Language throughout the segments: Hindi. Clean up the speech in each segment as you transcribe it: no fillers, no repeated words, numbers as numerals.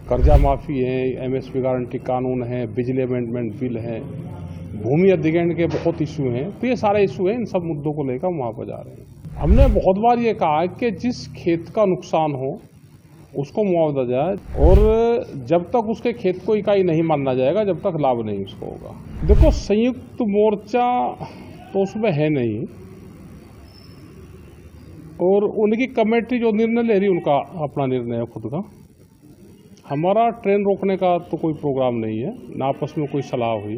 कर्जा माफ़ी है, एमएसपी गारंटी कानून है, बिजली अमेंडमेंट बिल है, भूमि अधिग्रहण के बहुत इशू हैं। तो ये सारे इशू हैं, इन सब मुद्दों को लेकर वहाँ पर जा रहे हैं। हमने बहुत बार ये कहा कि जिस खेत का नुकसान हो उसको मुआवजा जाए, और जब तक उसके खेत को इकाई नहीं माना जाएगा जब तक लाभ नहीं उसको होगा। देखो, संयुक्त मोर्चा तो उसमें है नहीं, और उनकी कमेटी जो निर्णय ले रही उनका अपना निर्णय है खुद का। हमारा ट्रेन रोकने का तो कोई प्रोग्राम नहीं है, ना आपस में कोई सलाह हुई।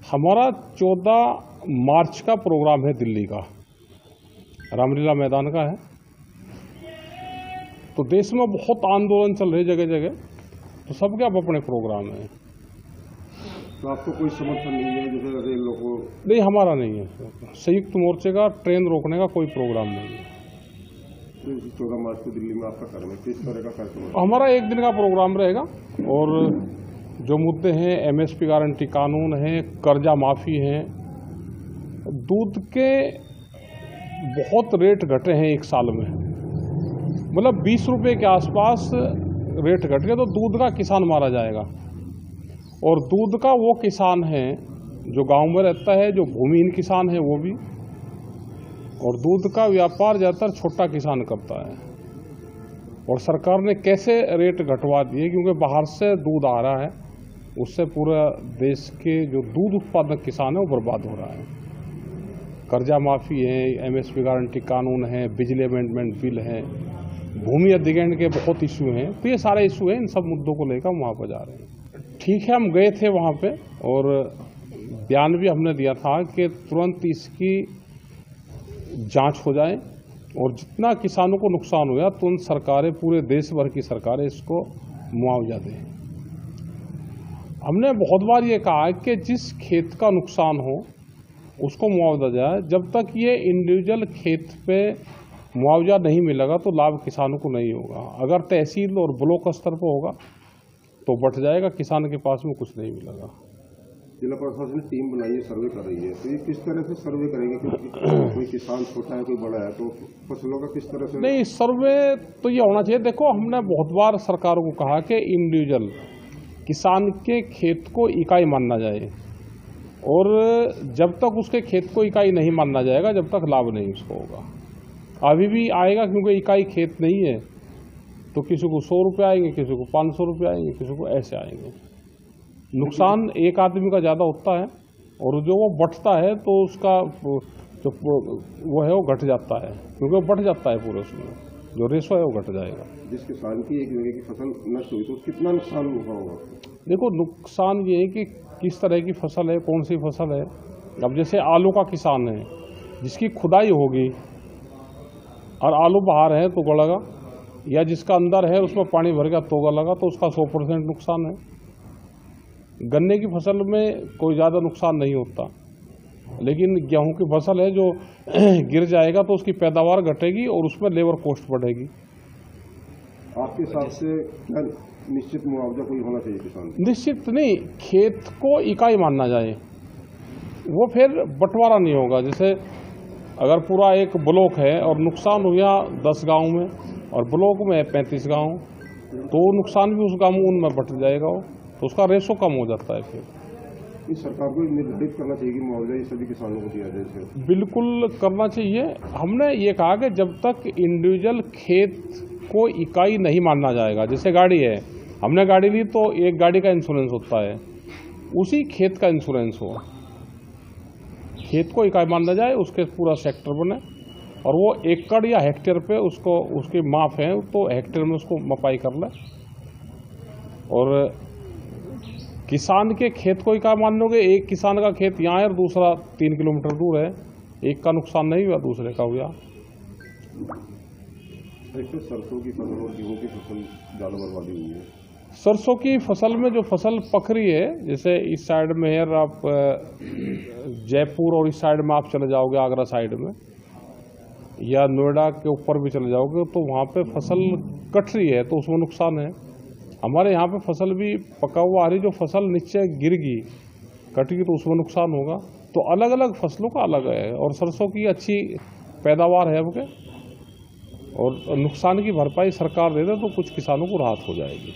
हमारा 14 मार्च का प्रोग्राम है, दिल्ली का रामलीला मैदान का है। तो देश में बहुत आंदोलन चल रहे जगह जगह, तो सबके अब अपने प्रोग्राम हैं। तो आपको कोई समर्थन नहीं है जैसे रेल लोगों? नहीं, हमारा नहीं है। संयुक्त मोर्चे का ट्रेन रोकने का कोई प्रोग्राम नहीं है। 14 मार्च को दिल्ली में आपका कार्यक्रम किस तरह का कार्यक्रम? हमारा एक दिन का प्रोग्राम रहेगा, और जो मुद्दे हैं एमएसपी गारंटी कानून है, कर्जा माफ़ी है, दूध के बहुत रेट घटे हैं एक साल में, मतलब 20 रुपये के आसपास रेट घट गए। तो दूध का किसान मारा जाएगा, और दूध का वो किसान है जो गांव में रहता है, जो भूमिहीन किसान है वो भी, और दूध का व्यापार ज़्यादातर छोटा किसान करता है। और सरकार ने कैसे रेट घटवा दिए, क्योंकि बाहर से दूध आ रहा है, उससे पूरा देश के जो दूध उत्पादक किसान है वो बर्बाद हो रहा है। कर्जा माफ़ी है, एमएसपी गारंटी कानून है, बिजली अमेंडमेंट बिल है, भूमि अधिग्रहण के बहुत इशू हैं। तो ये सारे इशू हैं, इन सब मुद्दों को लेकर वहाँ पर जा रहे हैं। ठीक है, हम गए थे वहाँ पे, और बयान भी हमने दिया था कि तुरंत इसकी जांच हो जाए, और जितना किसानों को नुकसान हुआ तुरंत सरकारें, पूरे देश भर की सरकारें इसको मुआवजा दें। हमने बहुत बार ये कहा कि जिस खेत का नुकसान हो उसको मुआवजा जाए। जब तक ये इंडिविजुअल खेत पे मुआवजा नहीं मिलेगा तो लाभ किसानों को नहीं होगा। अगर तहसील और ब्लॉक स्तर पर होगा तो बट जाएगा, किसान के पास में कुछ नहीं मिलेगा। जिला प्रशासन ने टीम बनाई है, सर्वे कर रही है, तो ये किस तरह से सर्वे करेंगे? क्योंकि कोई किसान छोटा है, कोई बड़ा है, तो फसलों का किस तरह से? नहीं, सर्वे तो ये होना चाहिए। देखो, हमने बहुत बार सरकारों को कहा कि इंडिविजुअल किसान के खेत को इकाई मानना जाए, और जब तक उसके खेत को इकाई नहीं मानना जाएगा जब तक लाभ नहीं उसको होगा। अभी भी आएगा, क्योंकि इकाई खेत नहीं है, तो किसी को 100 रुपये आएंगे, किसी को 500 रुपये आएंगे, किसी को ऐसे आएंगे। नुकसान एक आदमी का ज़्यादा होता है, और जो वो बढ़ता है तो उसका जो वो है वो घट जाता है, क्योंकि वो बढ़ जाता है पूरे, उसमें जो रेशो है वो घट जाएगा। जिस किसान की एक जगह की फसल नष्ट हुई तो कितना नुकसान हुआ होगा? देखो, नुकसान ये है कि किस तरह की फसल है, कौन सी फसल है। अब जैसे आलू का किसान है, जिसकी खुदाई होगी और आलू बाहर है तो गलेगा, या जिसका अंदर है उसमें पानी भर गया तो गलेगा, तो उसका 100% नुकसान है। गन्ने की फसल में कोई ज़्यादा नुकसान नहीं होता, लेकिन गेहूं की फसल है जो गिर जाएगा तो उसकी पैदावार घटेगी और उसमें लेबर कॉस्ट बढ़ेगी। आपके हिसाब से क्या निश्चित मुआवजा कोई होना चाहिए किसान? निश्चित नहीं, खेत को इकाई मानना जाए, वो फिर बंटवारा नहीं होगा। जैसे अगर पूरा एक ब्लॉक है और नुकसान हुआ 10 गाँव में, और ब्लॉक में 35 गाँव, तो नुकसान भी उस गाँव उनमें बट जाएगा, तो उसका रेशो कम हो जाता है। फिर इस सरकार को निर्धारित करना चाहिए कि मुआवजा ये सभी किसानों को दिया जाए। बिल्कुल करना चाहिए। हमने ये कहा कि जब तक इंडिविजुअल खेत को इकाई नहीं मानना जाएगा, जैसे गाड़ी है, हमने गाड़ी ली तो एक गाड़ी का इंश्योरेंस होता है, उसी खेत का इंश्योरेंस हो, खेत को इकाई मानना जाए, उसके पूरा सेक्टर बने, और वो एकड़ या हेक्टेयर पे उसको उसकी माप है तो हेक्टेयर में उसको मपाई कर ले। और किसान के खेत को इकाई मान लोगे, एक किसान का खेत यहाँ है और दूसरा 3 किलोमीटर दूर है, एक का नुकसान नहीं हुआ, दूसरे का हुआ। सरसों की फसल और गेहूं की फसल ज़्यादा बर्बादी हुई है। सरसों की फसल में जो फसल पक रही है, जैसे इस साइड में है, आप जयपुर और इस साइड में आप चले जाओगे, आगरा साइड में या नोएडा के ऊपर भी चले जाओगे, तो वहाँ पे फसल कट रही है तो उसमें नुकसान है। हमारे यहाँ पे फसल भी पका हुआ आ रही, जो फसल नीचे गिरगी कटेगी तो उसमें नुकसान होगा। तो अलग अलग फसलों का अलग है, और सरसों की अच्छी पैदावार है आपके, और नुकसान की भरपाई सरकार दे दे तो कुछ किसानों को राहत हो जाएगी।